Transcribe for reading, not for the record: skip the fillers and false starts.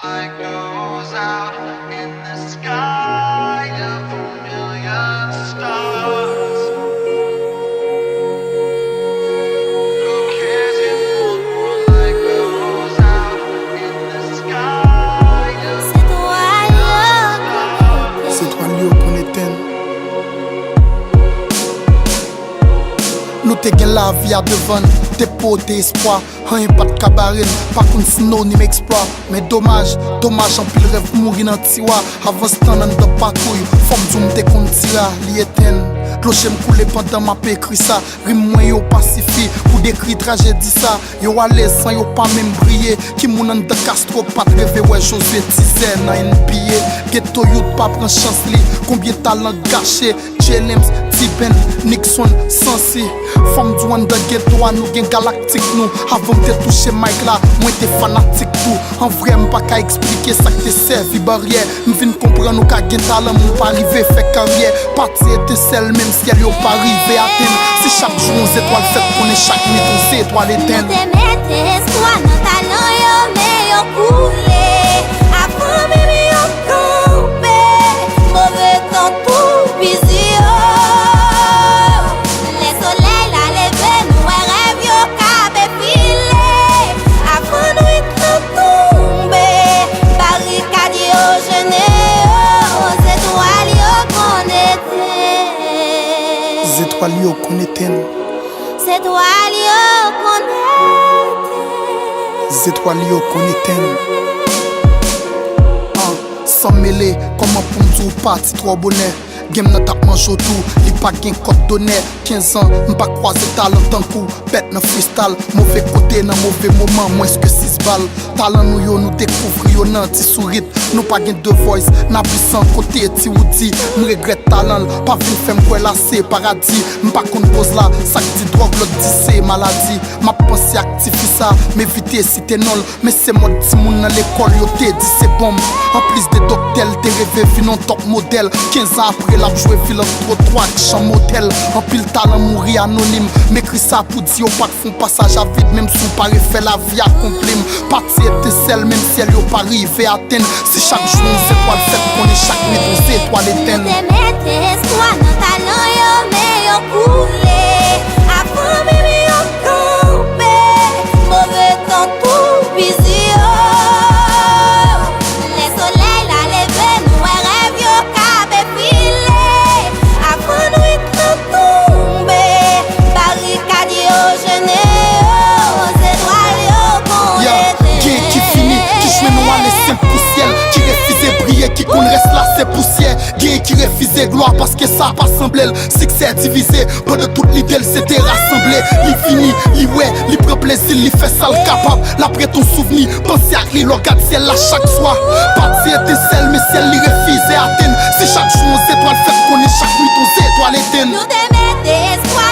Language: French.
Light goes out in the sky of a million stars. Who cares if one more light goes out in the sky of a million stars? C'est toi lieu qu'on éteint. Nous te gen la vie à devant, tes potes, tes espoirs. Rien pas de cabaret, pas contre synonyme exploit. Mais dommage, en pile rêve mourir dans tiroir. Avant ce temps, dans de patrouille, forme zoom te contre tira, li éteint. Clocher m'coule pendant ma paix écrit ça. Rime moi yo pacifie, pour décrire tragédie ça. Yo à l'aise sans yo pas même briller. Qui moun en de Castro, pas de rêver, ouais, Josué Tizé, nan NBA. Ghetto youth, pas prendre chance li. Combien de talent gâché, Jelems, Tiben, Nixon, Sansi. Femme du one de ghetto, à nous gen galactique nous. Avant de toucher Mike là, moi t'es fanatique tout. En vrai, m'pas qu'à expliquer ça que t'es servi barrière. M'vin comprendre nous qu'à gen talent, m'pas arriver fait carrière. Parti était celle même si elle yo pas arrivé à atteindre. Si chaque jour 11 étoiles fait qu'on est chaque nuit on sait étoile éteinte. Nous te mettez espoir dans talent yo, mais yo coulé. Avant même yo campé, mauvais temps tout busy yo. Les soleils la levé, nous rêve yo cabe filé. Avant nous écran tombé, barricade yo jeune yo, étoiles yo qu'on était. Les étoiles yo qu'on éteint. C'est toi Léo qu'on était. Les étoiles yo qu'on éteint. Sans mêler, comment pour nous parti trop bonnet. Game nan tap manjo tout, li pa gen code donné. 15 ans, m'pa croiser talent tant coup. Bête nan freestyle, mauvais côté nan mauvais moment, moins que 6 balles. Talent nous yo nous découvrir yo nan ti sourit. Nous pas gen de voice, n'a puissant côté ti outi. M'regrette talent, pas vin fèm kwe la c'est paradis. M'pa kon pose là, ça dit drogue, l'autre dit c'est maladie. M'a pensé actifi ça, m'éviter si t'es nol. Mais c'est mon ti moun nan l'école yo te dit c'est bombe. En plus des doctels, t'es rêvé fin non top modèle. 15 ans après, la joué ville trop 3 champ motel. En pile talent mourir anonyme. M'écris ça pour dire pas de fond passage à vide. Même sous Paris fait la vie accomplie. Parti était celle même si elle yo pas arrivé à atteindre. Si chaque jour on étoile fait qu'on est chaque nuit on étoile éteinte. Nous te mettez espoir dans talent yo, mais yo coulé. Avant même yo campé, mauvais temps tout busy yo. Les soleils la levé, nous rêve yo cabe filé. Avant nous écran tombé, barricade yo jeune yo, étoiles yo qu'on était. Qui est qui finit, qui chemin nous à laisser poussière. Qui refuse briller, qui qu'on reste là c'est poussière. Qui refuse gloire parce que ça pas semblé. Succès divisé, pas de toute l'idée c'était rassemblé. Il finit, il ouais, il prend plaisir, il fait ça le capable. L'après ton souvenir, pensez à lui, regarde ciel là chaque soir. Parti était celle, mais ciel il refuse à atteindre. Si chaque jour on étoile fait qu'on est chaque nuit on étoile éteinte. Nous te mettez espoir